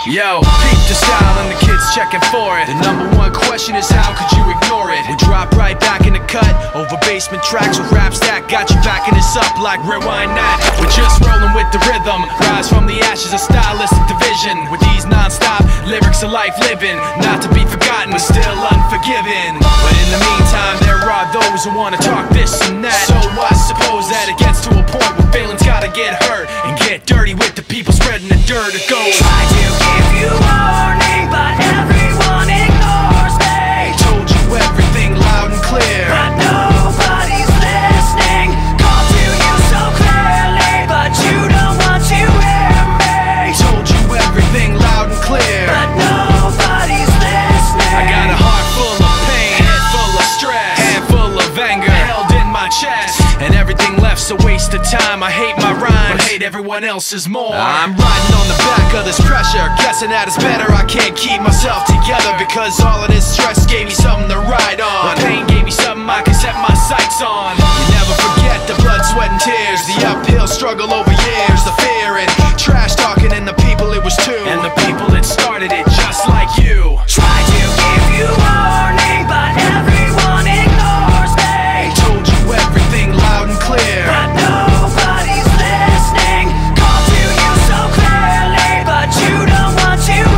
Yo, peep the style and the kids checking for it. The #1 question is how could you ignore it? We drop right back in the cut, over basement tracks with raps that got you backing us up like rewind that. We're just rolling with the rhythm, rise from the ashes of stylistic division. With these non-stop lyrics of life living, not to be forgotten but still unforgiven. But in the meantime there are those who wanna talk this and that. So I suppose that it gets to a point where feelings gotta get hurt and get dirty with the people spreading the dirt of gold. Try to give you warning, but everyone ignores me. Told you everything loud and clear, but nobody's listening. Called to you so clearly, but you don't want to hear me. Told you everything loud and clear, but nobody's listening. I got a heart full of pain, head full of stress, hand full of anger held in my chest, and everything left's a waste of time. I hate my rhymes, but hate everyone else's more. I'm riding on the back of this pressure, guessing that it's better I can't keep myself together, because all of this stress gave me something to ride on. The pain gave me something I can set my sights on. You never forget the blood, sweat and tears, the uphill struggle over years, the fear and trash talking and the people it was to, and the people that started it just like you. Try to give you warning, but everyone ignores me. Told you everything loud and clear, but nobody's listening. Called to you so clearly, but you don't want to hear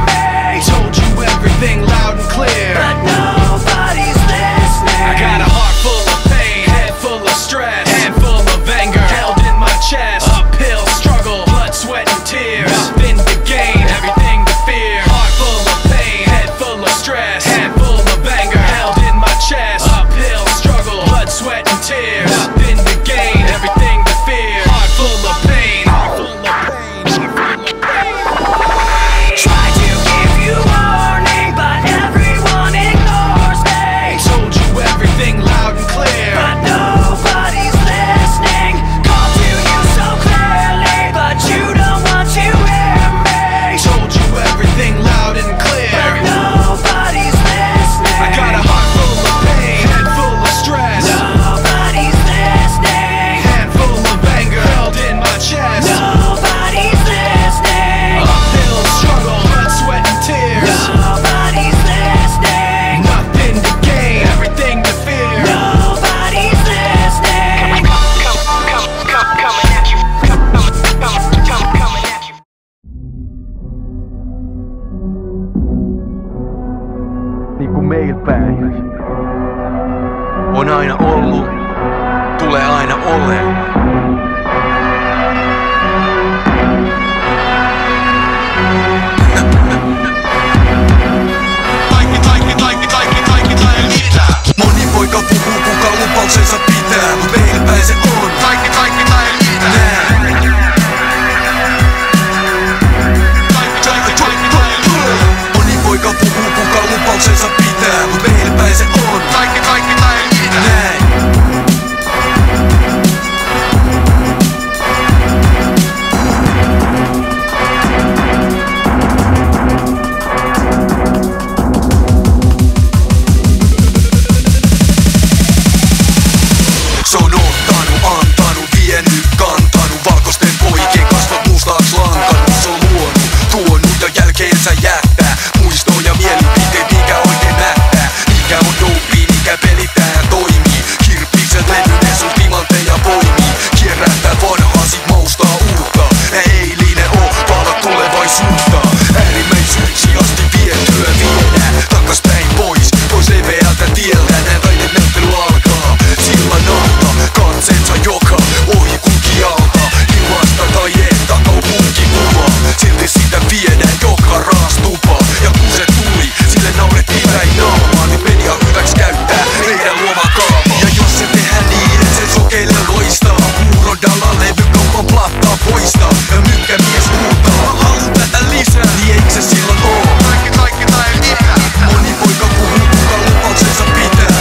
me. Told you everything loud and clear, but nobody's listening. I got a heart full of pain, head full of stress, hand full of anger held in my chest. Uphill struggle, blood, sweat and tears, nothing to gain, everything to fear. Heart full of pain, head full of stress, hand full of anger held in my chest. Uphill struggle, blood, sweat and tears, nothing to gain, everything to fear. Heart full of pain, heart full of pain, heart full of pain. Try to give you warning, but everyone ignores me. Told you everything loud and clear, but nobody's listening. Called to you so clearly, but you don't want to hear me. told you everything loud and clear, but nobody's listening. I got a heart full of pain, head full of stress, nobody's listening. hand full of anger held in my chest. Nobody's listening. Uphill struggle, blood, sweat and tears, Nobody's listening. nothing to gain, everything to fear. Nobody's listening. Coming at you, coming at you. Niinku meil päin on aina ollut, tulee aina olemaan. Moni poika puhuu, kuka lupauksensa pitää, mut meil päin se on. Kaikki tai mitä? Moni poika puhuu, kuka lupauksensa pitää, mut meil päin se on. Kaikki tai mitä? Näin. Se on ottanut, antanut, vienyt, kantanut, valkoisten poikien kasvot mustaaks lankannut. Se on luonut, tuonut ja jälkeensä jättää muistoja, mielipiteet, mikä oikein mättää. Mikä on doping, mikä pelitään toimii. Kirppiset levyne sun timantteja poimii. Kierrättää vanhaa, sit maustaa uutta. Ja eilinen oo pala tulevaisuutta. Äärimmäisyyksi asti vietyä viedään takaspäin pois leveältä tieltä. Näin väitet näyttely alkaa sillan alta. Katseensa joka ohi kulkijalta. Ilmasta tai että kaupunkikuvaa. Silti sitä viedään joka raastupa. Ja kun se tuli, sille naurettiin päin naamaa. Nyt media hyväks käyttää meidän luoma kaava. Ja jos se tehdään niin, et sen sokeille loistaa. Puurodalla levykaupan plattaa poistaa. Ja mykkämies huutaa, haluun tätä lisää. Niin eikö se silloin oo? Kaikki tai mitä? Moni poika puhuu, kuka lupauksensa pitää.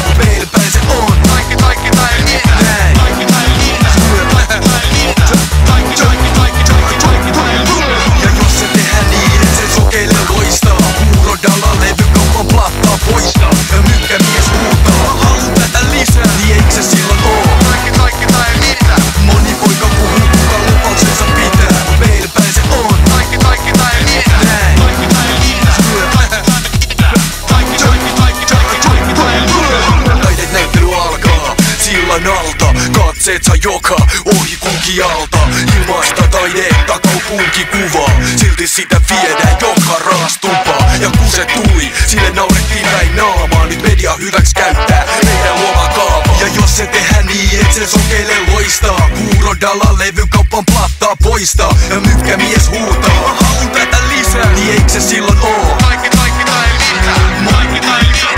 sillan alta. Katseet saa joka ohi kulkijalta. Ilmasta taidetta kaupunkikuvaa. Silti sitä viedään joka raastumpaa. Ja kun se tuli, sille naurettiin päin naamaa. Nyt media hyväks käyttää meidän luomaa kaavaa. Ja jos se tehdään niin, et sen sokeille loistaa. Kuurodalla levykaupan plattaa poistaa. Ja mykkämies huutaa, mä haluun tätä lisää. Niin eikö se silloin oo? Kaikki tai lisää. Kaikki tai lisää.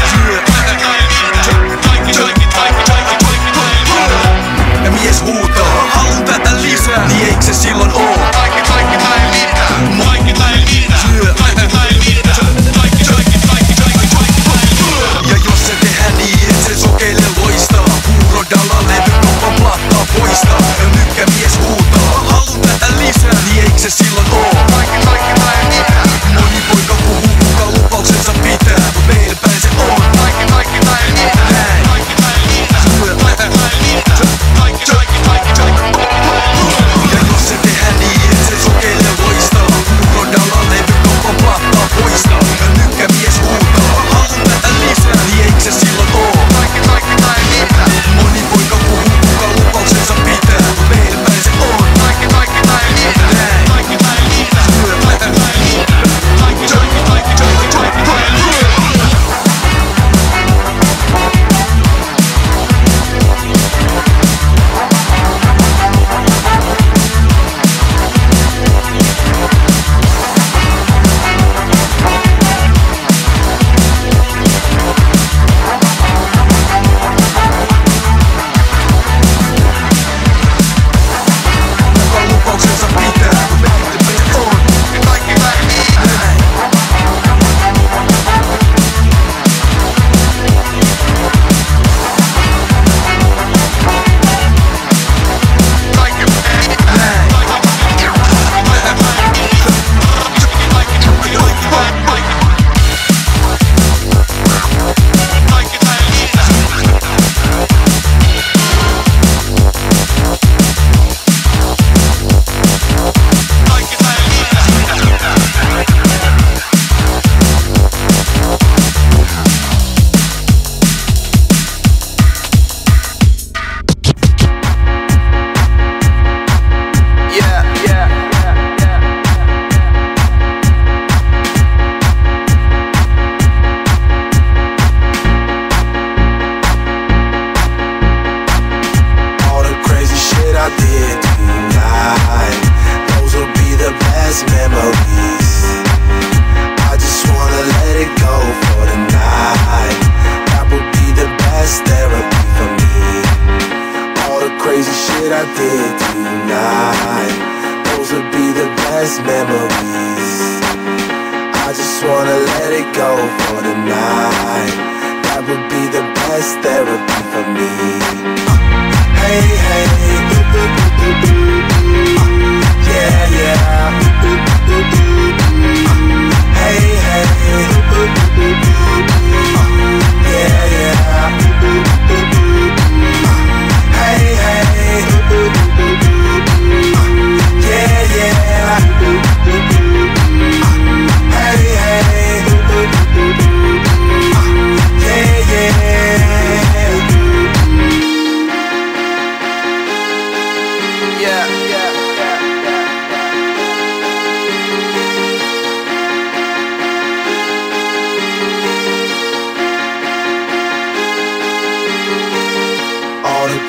Ja mies huutaa, mä haluun tätä lisää. Niin eikö se silloin oo? Kaikki tai lisää. Kaikki tai lisää. Ja jos se tehdään niin, et sen sokeille loistaa. Kuurodalla levykaupan plattaa poistaa. Ja mykkämies huutaa, mä haluun tätä lisää. Niin eikö se silloin oo? Kaikki tai lisää. Moni poika puhuu, kuka lupauksensa pitää. Mut meillä päin se on. Kaikki tai lisää. Näin. Ja jos se tehdään niin, et sen sokeille loistaa. Kuurodalla levykaupan plattaa poistaa. Ja mykkämies huutaa, mä haluun tätä lisää. Niin eikö se silloin oo? Kaikki tai lisää. Moni poika puhuu, kuka lupauksensa pitää. Mut meillä päin se on. Kaikki tai lisää. Näin.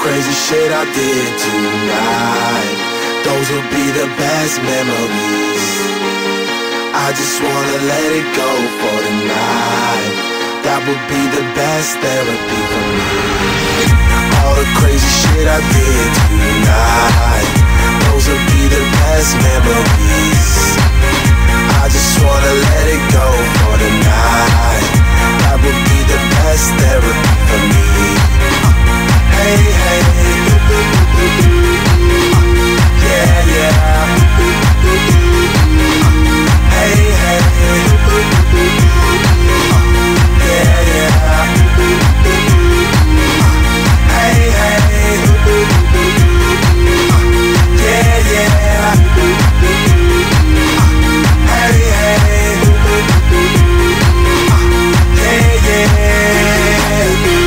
Crazy shit I did tonight. Those will be the best memories. I just wanna let it go for the night. That would be the best therapy for me. All the crazy shit I did tonight. Those will be the best memories. I just wanna let it go for the night. That would be the best therapy for me. Hey, hey, yeah, yeah. Hey, hey, yeah, yeah. Hey, hey, yeah, yeah. Hey, hey, yeah, yeah.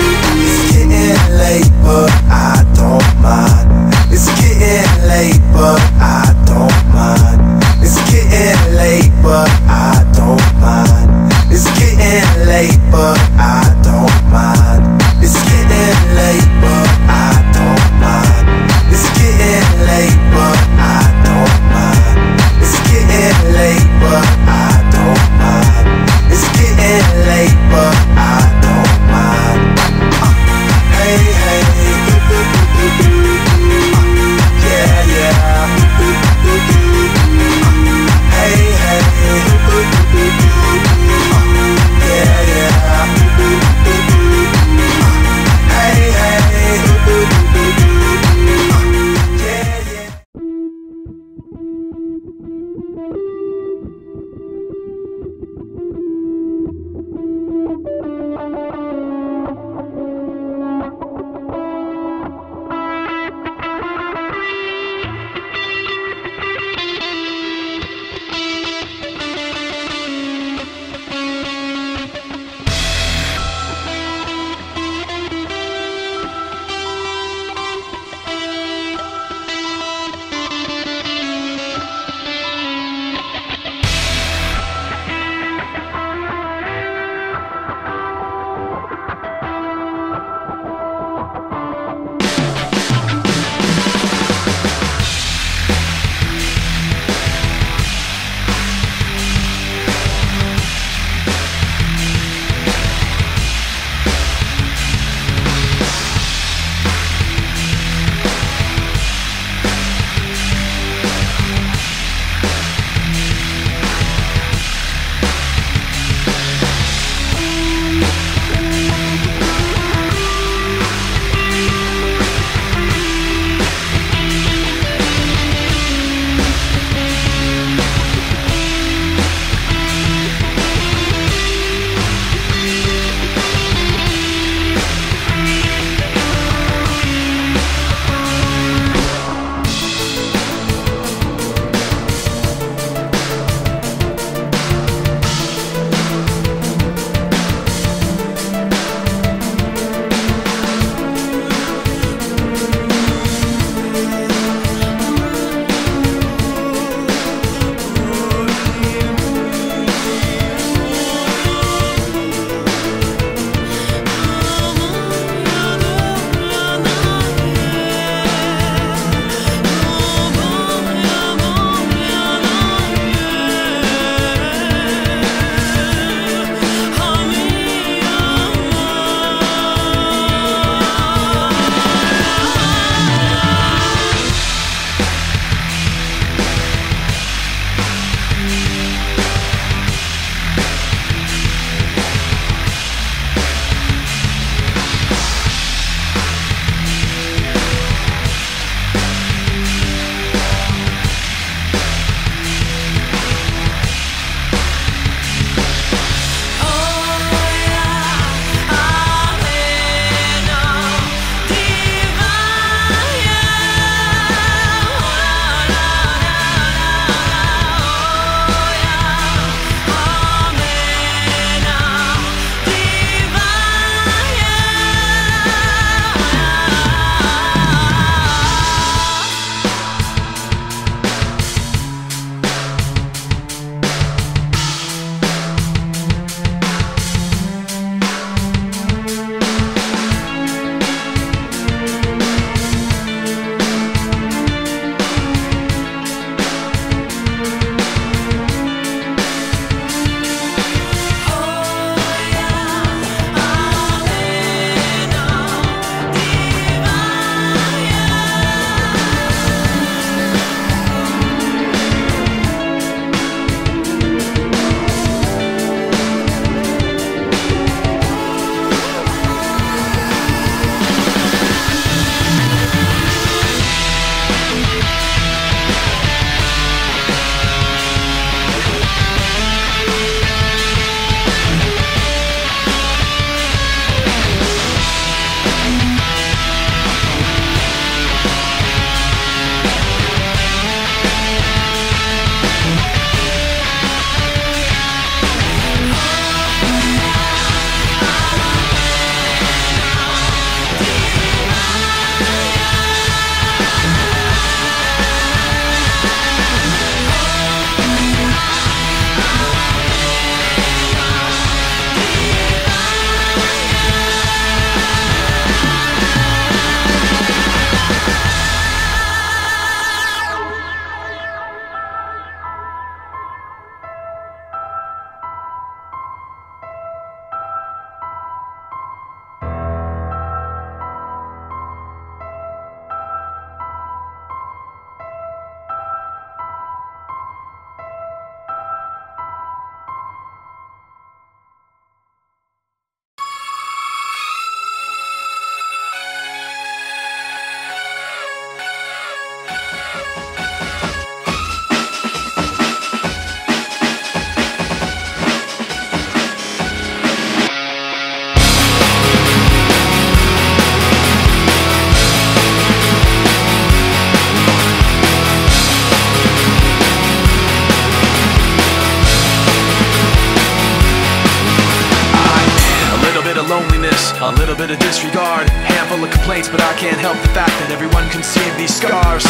to disregard. Handful of complaints, but I can't help the fact that everyone can see these scars.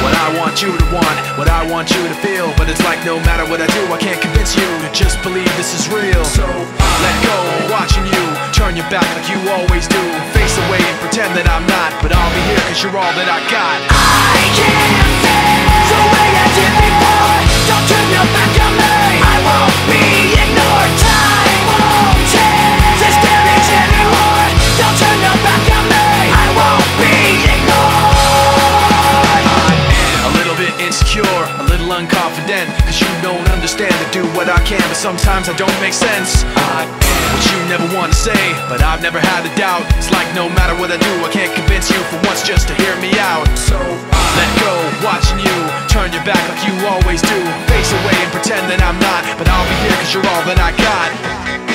What I want you to want, what I want you to feel. But it's like no matter what I do, I can't convince you to just believe this is real. So let go, watching you turn your back like you always do. Face away and pretend that I'm not, but I'll be here cause you're all that I got. I can't feel the way I did before. Don't turn your back on me. I won't be ignored. Time won't change this damage anymore. Don't turn your back on me. I won't be ignored. A little bit insecure, a little unconfident, cause you don't understand to do what I can, but sometimes I don't make sense. What you never want to say, but I've never had a doubt. It's like no matter what I do, I can't convince you for once just to hear me out. So let go, watching you turn your back like you always do. Face away and pretend that I'm not, but I'll be here cause you're all that I got.